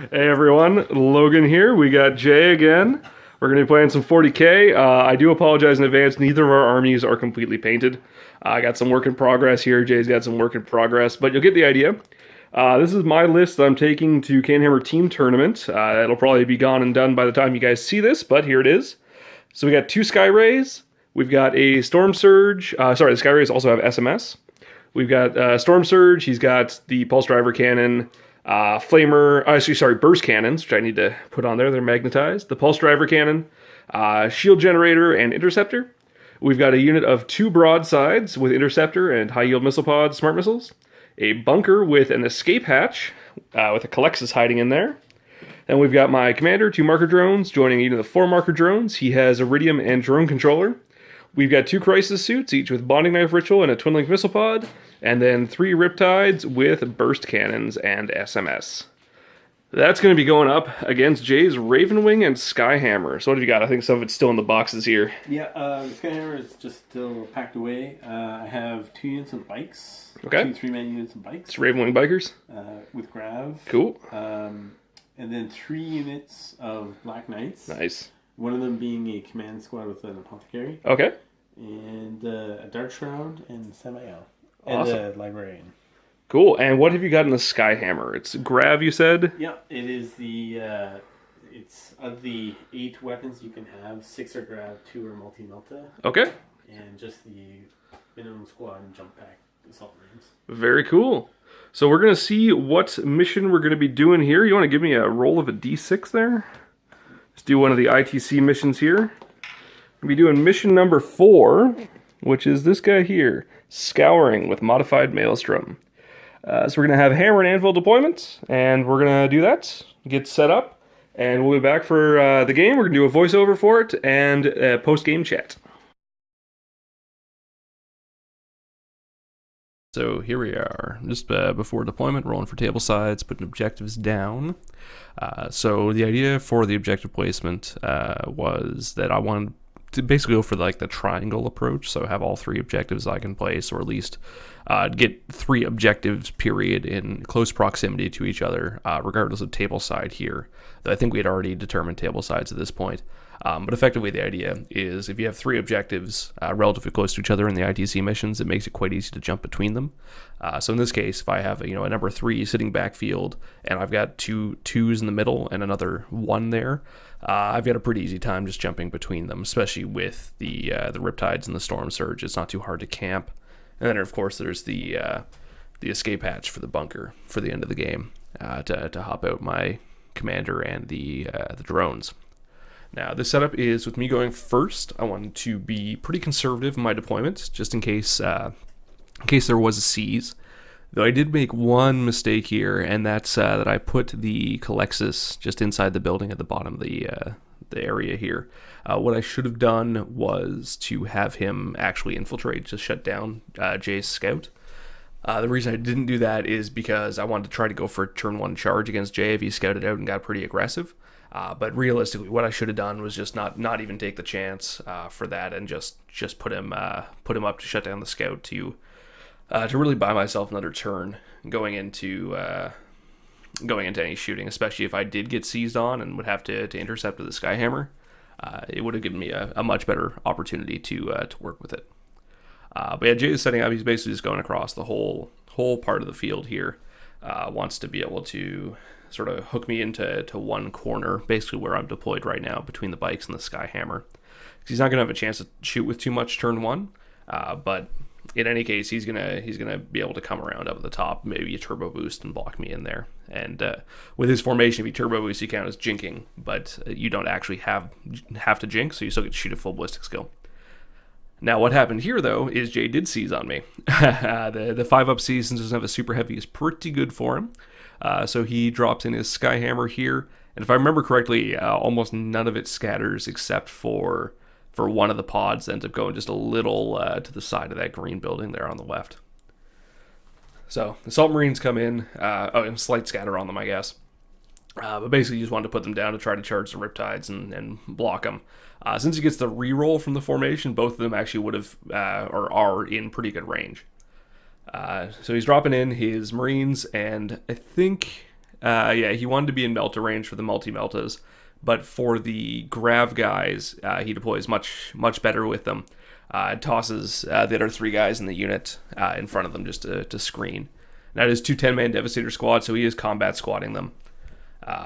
Hey everyone, Logan here. We got Jay again. We're going to be playing some 40k. I do apologize in advance. Neither of our armies are completely painted. I got some work in progress here. Jay's got some work in progress, but you'll get the idea. This is my list that I'm taking to CanHammer Team Tournament. It'll probably be gone and done by the time you guys see this, but here it is. So we got 2 Sky Rays. We've got a Storm Surge. Sorry, the Sky Rays also have SMS. We've got Storm Surge. He's got the Pulse Driver Cannon. Burst cannons, which I need to put on there. They're magnetized. The Pulse Driver Cannon, Shield Generator, and Interceptor. We've got a unit of 2 broadsides with Interceptor and High Yield Missile Pod Smart Missiles. A bunker with an escape hatch with a Calexis hiding in there. Then we've got my commander, 2 marker drones, joining a unit of 4 marker drones. He has Iridium and Drone Controller. We've got 2 Crisis Suits, each with Bonding Knife Ritual and a Twin Link Missile Pod. And then 3 Riptides with Burst Cannons and SMS. That's going to be going up against Jay's Ravenwing and Skyhammer. So what have you got? I think some of it's still in the boxes here. Yeah, Skyhammer is just still packed away. I have 2 units of bikes. Okay. 2 3-man units of bikes. It's Ravenwing Bikers. With Grav. Cool. And then 3 units of Black Knights. Nice. One of them being a command squad with an apothecary. Okay. And a Dark Shroud and Samael. Awesome. And a Librarian. Cool. And what have you got in the Skyhammer? It's Grav, you said? Yeah, it is the... it's of the 8 weapons you can have, 6 are Grav, 2 are Multi-Melta. Okay. And just the minimum squad and jump pack assault marines. Very cool. So we're going to see what mission we're going to be doing here. You want to give me a roll of a d6 there? Let's do one of the ITC missions here. We'll be doing mission number 4, which is this guy here. Scouring with Modified Maelstrom. So we're going to have Hammer and Anvil deployment, and we're going to do that, get set up, and we'll be back for the game. We're going to do a voiceover for it, and a post-game chat. So here we are, just before deployment, rolling for table sides, putting objectives down. So the idea for the objective placement was that I wanted to basically go for like the triangle approach, so have all 3 objectives I can place, or at least get 3 objectives period in close proximity to each other, regardless of table side here. Though I think we had already determined table sides at this point. But effectively the idea is if you have 3 objectives relatively close to each other in the ITC missions, it makes it quite easy to jump between them. So in this case, if I have a number 3 sitting backfield and I've got 2 2s in the middle and another 1 there, I've got a pretty easy time just jumping between them, especially with the Riptides and the Storm Surge. It's not too hard to camp. And then of course there's the escape hatch for the bunker for the end of the game to hop out my commander and the drones. Now, this setup is with me going first. I wanted to be pretty conservative in my deployment, just in case there was a seize. Though I did make one mistake here, and that's that I put the Calexis just inside the building at the bottom of the area here. What I should have done was to have him actually infiltrate to shut down Jay's scout. The reason I didn't do that is because I wanted to try to go for a turn 1 charge against Jay if he scouted out and got pretty aggressive. But realistically, what I should have done was just not even take the chance for that, and just put him up to shut down the scout to really buy myself another turn going into any shooting, especially if I did get seized on and would have to intercept with the Skyhammer. It would have given me a much better opportunity to work with it. But yeah, Jay is setting up. He's basically just going across the whole part of the field here. Wants to be able to sort of hook me into one corner, basically where I'm deployed right now between the bikes and the Skyhammer. He's not going to have a chance to shoot with too much turn 1, but in any case, he's gonna be able to come around up at the top, maybe a turbo boost and block me in there. And with his formation, if you turbo boost, you count as jinking, but you don't actually have to jink, so you still get to shoot a full ballistic skill. Now, what happened here, though, is Jay did seize on me. The 5-up seize, since doesn't have a super heavy, is pretty good for him. So he drops in his Skyhammer here, and if I remember correctly, almost none of it scatters except for one of the pods ends up going just a little to the side of that green building there on the left. So the Assault Marines come in, and slight scatter on them, I guess. But basically you just wanted to put them down to try to charge the Riptides and block them. Since he gets the reroll from the formation, both of them actually would have, or are in pretty good range. So he's dropping in his Marines, and I think Yeah, he wanted to be in Melta range for the multi-Meltas, but for the Grav guys, he deploys much better with them. Tosses the other 3 guys in the unit in front of them just to screen. Now it is 2 10-man Devastator squads, so he is combat squatting them.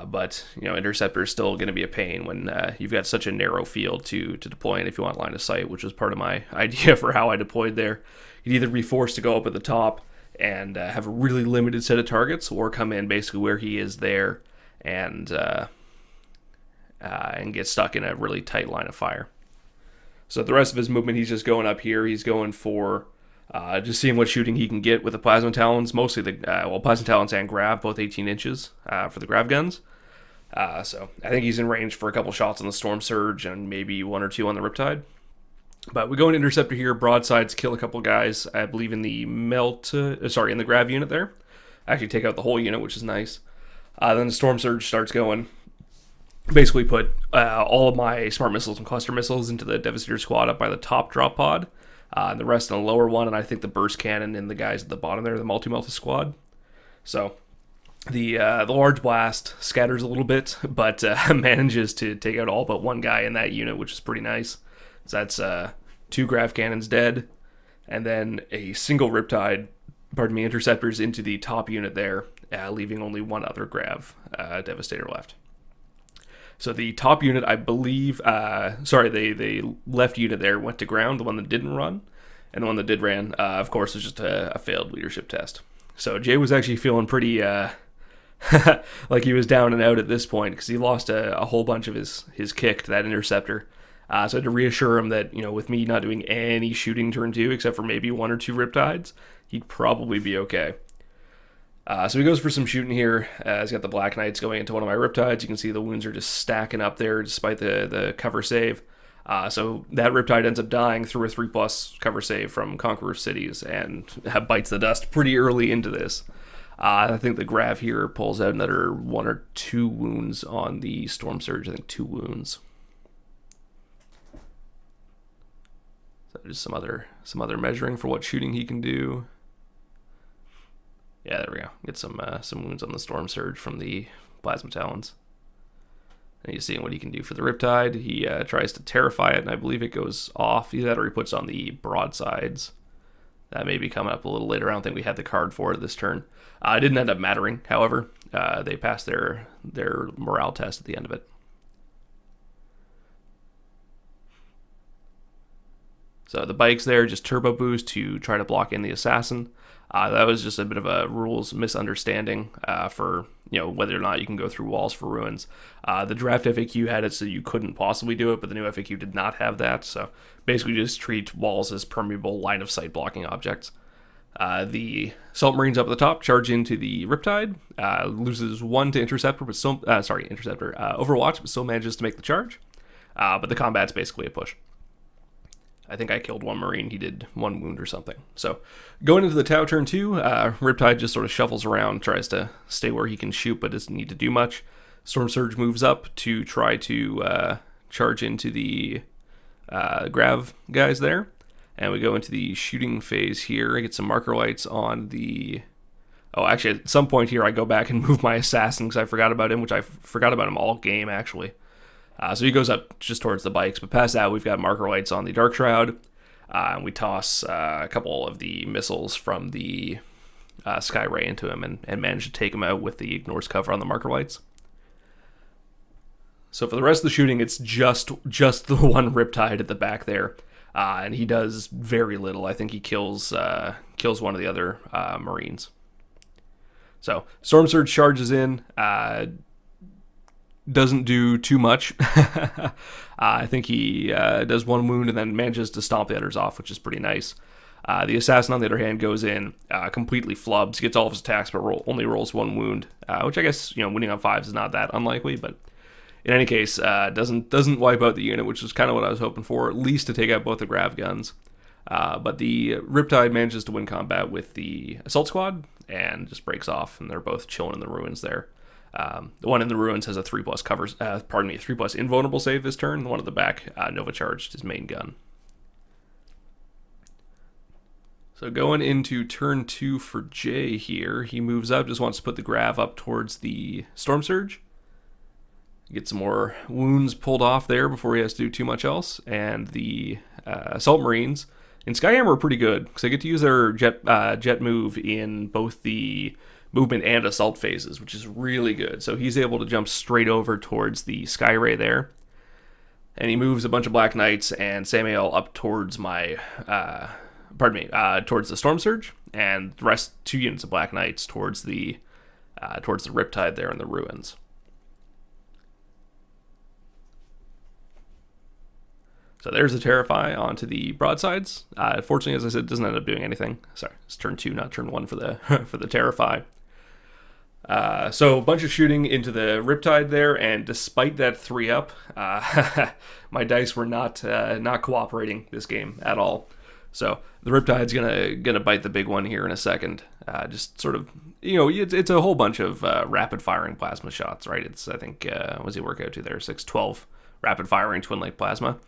But, Interceptor is still going to be a pain when you've got such a narrow field to deploy in if you want line of sight, which was part of my idea for how I deployed there. You'd either be forced to go up at the top and have a really limited set of targets, or come in basically where he is there and get stuck in a really tight line of fire. So the rest of his movement, he's just going up here. He's going for just seeing what shooting he can get with the Plasma Talons. Mostly the Plasma Talons and Grav, both 18 inches for the Grav guns. So I think he's in range for a couple shots on the Storm Surge and maybe 1 or 2 on the Riptide. But we go into Interceptor here, broadsides, kill a couple guys, I believe in the in the Grav unit there. Actually take out the whole unit, which is nice. Then the Storm Surge starts going. Basically put all of my Smart Missiles and Cluster Missiles into the Devastator squad up by the top drop pod. And the rest in the lower one, and I think the Burst Cannon and the guys at the bottom there, the Multi-Melta squad. So the Large Blast scatters a little bit, but manages to take out all but 1 guy in that unit, which is pretty nice. So that's 2 Grav Cannons dead, and then a single Interceptors into the top unit there, leaving only 1 other Grav Devastator left. So the top unit, I believe, the left unit there went to ground, the one that didn't run, and the one that did ran, of course, was just a failed leadership test. So Jay was actually feeling pretty like he was down and out at this point, because he lost a whole bunch of his kick to that Interceptor. So I had to reassure him that, with me not doing any shooting turn 2, except for maybe 1 or 2 Riptides, he'd probably be okay. So he goes for some shooting here. He's got the Black Knights going into one of my Riptides. You can see the wounds are just stacking up there despite the cover save. So that Riptide ends up dying through a 3+ cover save from Conqueror Cities and bites the dust pretty early into this. I think the Grav here pulls out another 1 or 2 wounds on the Storm Surge. I think 2 wounds. So just some other measuring for what shooting he can do. Yeah, there we go. Get some wounds on the Storm Surge from the Plasma Talons. And you're seeing what he can do for the Riptide. He tries to terrify it, and I believe it goes off. Either that or he puts on the broadsides. That may be coming up a little later. I don't think we had the card for it this turn. It didn't end up mattering, however. They passed their morale test at the end of it. So the bikes there, just turbo boost to try to block in the assassin. That was just a bit of a rules misunderstanding for whether or not you can go through walls for ruins. The draft FAQ had it so you couldn't possibly do it, but the new FAQ did not have that. So basically just treat walls as permeable line of sight blocking objects. The Salt Marines up at the top charge into the Riptide, loses 1 to Interceptor, but still Overwatch, but still manages to make the charge. But the combat's basically a push. I think I killed 1 Marine. He did 1 wound or something. So going into the Tau turn 2, Riptide just sort of shuffles around, tries to stay where he can shoot, but doesn't need to do much. Storm Surge moves up to try to charge into the Grav guys there. And we go into the shooting phase here. I get some marker lights on the... Oh, actually, at some point here, I go back and move my Assassin because I forgot about him, which I forgot about him all game, actually. So he goes up just towards the bikes, but past that, we've got marker lights on the Dark Shroud, and we toss a couple of the missiles from the Sky Ray into him and manage to take him out with the Ignores cover on the marker lights. So for the rest of the shooting, it's just the 1 Riptide at the back there, and he does very little. I think he kills one of the other Marines. So Storm Surge charges in. Doesn't do too much. I think he does 1 wound and then manages to stomp the others off, which is pretty nice. The Assassin, on the other hand, goes in, completely flubs, gets all of his attacks, but only rolls 1 wound, which I guess, winning on 5s is not that unlikely, but in any case, doesn't wipe out the unit, which is kind of what I was hoping for, at least to take out both the Grav guns. But the Riptide manages to win combat with the Assault Squad and just breaks off, and they're both chilling in the ruins there. The one in the ruins has a 3+ covers, 3+ invulnerable save this turn. The one at the back, Nova charged his main gun. So going into turn 2 for Jay here, he moves up, just wants to put the grav up towards the Storm Surge. Get some more wounds pulled off there before he has to do too much else. And the Assault Marines in Skyhammer are pretty good, because they get to use their jet move in both the movement and assault phases, which is really good. So he's able to jump straight over towards the Sky Ray there. And he moves a bunch of Black Knights and Samael up towards my... towards the Storm Surge, and the rest 2 units of Black Knights towards the Riptide there in the ruins. So there's the Terrify onto the broadsides. Fortunately, as I said, it doesn't end up doing anything. Sorry, it's turn 2, not turn 1 for the for the Terrify. So a bunch of shooting into the Riptide there, and despite that 3-up, my dice were not cooperating this game at all. So the Riptide's gonna bite the big one here in a second. Just sort of, it's a whole bunch of rapid firing plasma shots, right? It's, I think, what does he work out to there? 6-12 rapid firing twin light plasma.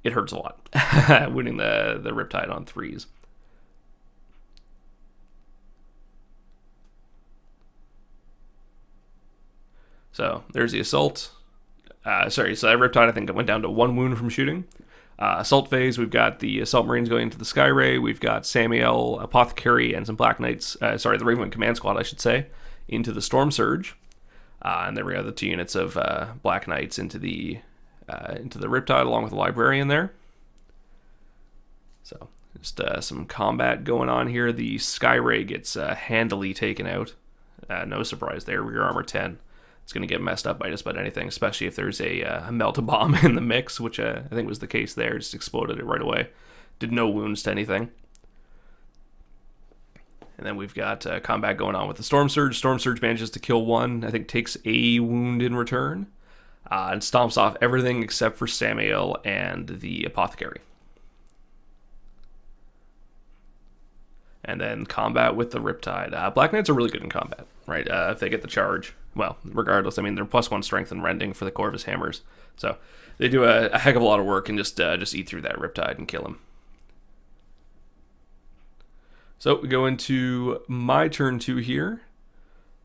It hurts a lot, winning the Riptide on 3s. So there's the assault. So that Riptide, I think, it went down to 1 wound from shooting. Assault phase, we've got the Assault Marines going into the Sky Ray. We've got Samael, Apothecary, and some Black Knights, the Ravenwing Command Squad, I should say, into the Storm Surge. And then we have the 2 units of Black Knights into the Riptide, along with the Librarian there. So just some combat going on here. The Sky Ray gets handily taken out. No surprise there, rear armor 10. It's going to get messed up by just about anything, especially if there's a melt-a-bomb in the mix, which I think was the case there. Just exploded it right away. Did no wounds to anything. And then we've got combat going on with the Storm Surge. Storm Surge manages to kill 1, I think takes a wound in return, and stomps off everything except for Samael and the Apothecary. And then combat with the Riptide. Black Knights are really good in combat, right? If they get the charge. Well, regardless, I mean, they're +1 strength and rending for the Corvus Hammers. So they do a heck of a lot of work and just eat through that Riptide and kill him. So we go into my turn 2 here.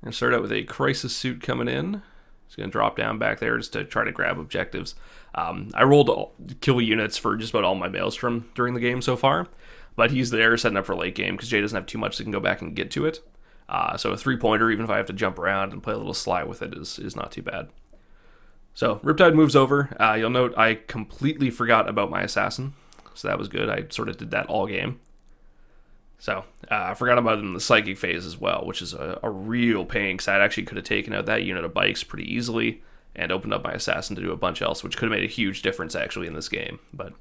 I'm going to start out with a Crisis Suit coming in. It's going to drop down back there just to try to grab objectives. I rolled kill units for just about all my Maelstrom during the game so far. But he's there setting up for late game because Jay doesn't have too much that can go back and get to it. So a 3-pointer, even if I have to jump around and play a little sly with it, is not too bad. So Riptide moves over. You'll note I completely forgot about my Assassin. So that was good. I sort of did that all game. So I forgot about him in the Psychic phase as well, which is a real pain because I actually could have taken out that unit of bikes pretty easily and opened up my Assassin to do a bunch else, which could have made a huge difference actually in this game. But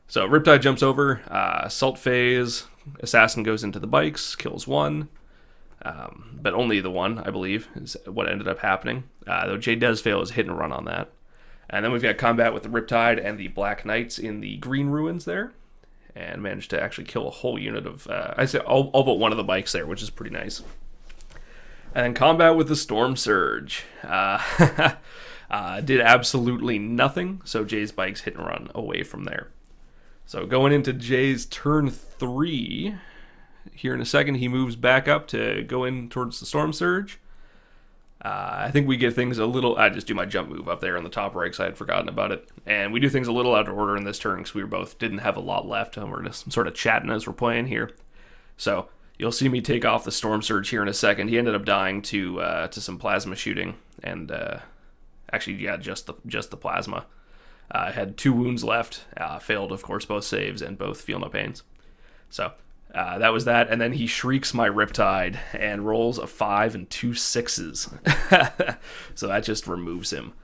so Riptide jumps over, assault phase, Assassin goes into the bikes, kills 1, but only the 1, I believe, is what ended up happening, though Jay does fail his hit and run on that. And then we've got combat with the Riptide and the Black Knights in the green ruins there, and managed to actually kill a whole unit of, I say all but 1 of the bikes there, which is pretty nice. And then combat with the Storm Surge. Did absolutely nothing, so Jay's bikes hit and run away from there. So going into Jay's turn 3, here in a second, he moves back up to go in towards the Storm Surge. I think we get things a little... I just do my jump move up there on the top right because I had forgotten about it. And we do things a little out of order in this turn because we both didn't have a lot left, and we're just sort of chatting as we're playing here. So you'll see me take off the Storm Surge here in a second. He ended up dying to some plasma shooting, and actually, yeah, just the plasma. Had 2 wounds left, failed, of course, both saves, and both feel no pains. So that was that, and then he shrieks my Riptide and rolls a 5 and 2 6s. So that just removes him.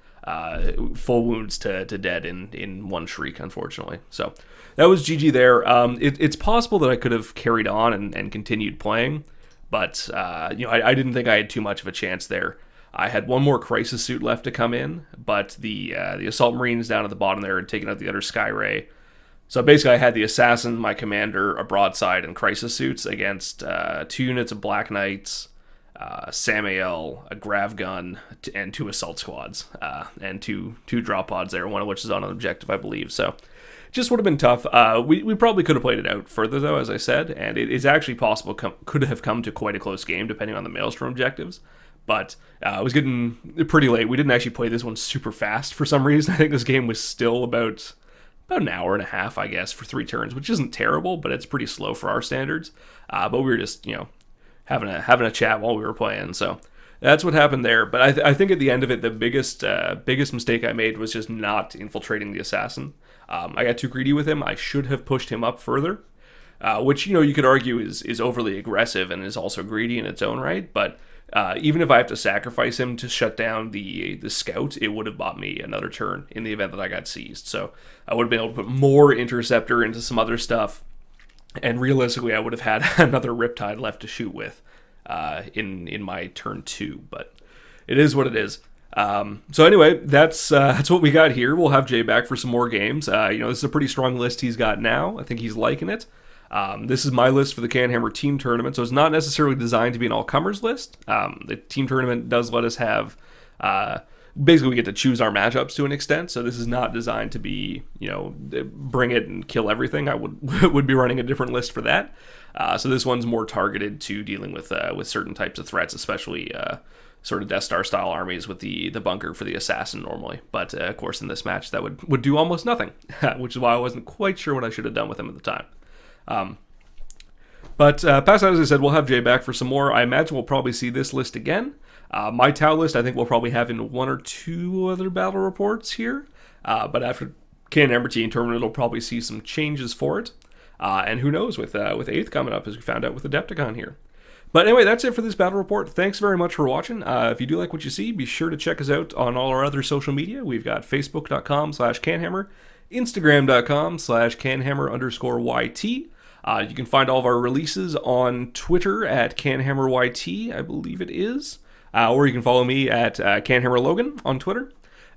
Full wounds to dead in 1 shriek, unfortunately. So that was GG there. It's possible that I could have carried on and continued playing, but I didn't think I had too much of a chance there. I had 1 more Crisis Suit left to come in, but the Assault Marines down at the bottom there had taken out the other Sky Ray. So basically I had the Assassin, my Commander, a Broadside, and Crisis Suits against 2 units of Black Knights, Samael, a grav gun, and 2 assault squads, and two drop pods there, one of which is on an objective, I believe. So just would have been tough. We probably could have played it out further, though, as I said, and it is actually possible could have come to quite a close game, depending on the Maelstrom objectives. But it was getting pretty late. We didn't actually play this one super fast for some reason. I think this game was still about an hour and a half, I guess, for 3 turns, which isn't terrible, but it's pretty slow for our standards. But we were just, having a chat while we were playing, so that's what happened there. But I think at the end of it, the biggest mistake I made was just not infiltrating the assassin. I got too greedy with him. I should have pushed him up further, which you could argue is overly aggressive and is also greedy in its own right. But even if I have to sacrifice him to shut down the scout, it would have bought me another turn in the event that I got seized. So I would have been able to put more interceptor into some other stuff, and realistically, I would have had another Riptide left to shoot with in my turn 2. But it is what it is. So anyway, that's what we got here. We'll have Jay back for some more games. This is a pretty strong list he's got now. I think he's liking it. This is my list for the CanHammer team tournament, so it's not necessarily designed to be an all-comers list. The team tournament does let us have, basically we get to choose our matchups to an extent, so this is not designed to be, bring it and kill everything. I would be running a different list for that. So this one's more targeted to dealing with certain types of threats, especially sort of Death Star style armies with the bunker for the assassin normally. But of course in this match that would do almost nothing, which is why I wasn't quite sure what I should have done with him at the time. But past that, as I said, we'll have Jay back for some more. I imagine we'll probably see this list again. My Tau list, I think we'll probably have in 1 or 2 other battle reports here. But after CanHammer team tournament, it'll probably see some changes for it. And who knows, with 8th coming up, as we found out with Adepticon here. But anyway, that's it for this battle report. Thanks very much for watching. If you do like what you see, be sure to check us out on all our other social media. We've got facebook.com/CanHammer, Instagram.com/CanHammer_YT. You can find all of our releases on Twitter at CanHammerYT, I believe it is. Or you can follow me at CanHammer Logan on Twitter.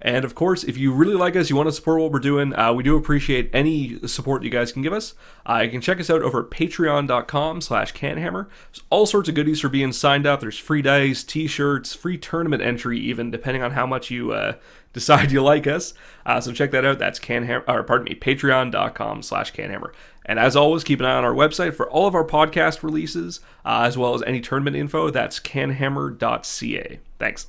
And of course, if you really like us, you want to support what we're doing, we do appreciate any support you guys can give us. You can check us out over at patreon.com/CanHammer. There's all sorts of goodies for being signed up. There's free dice, t-shirts, free tournament entry even, depending on how much you decide you like us. So check that out. That's patreon.com/CanHammer. And as always, keep an eye on our website for all of our podcast releases, as well as any tournament info. That's canhammer.ca. Thanks.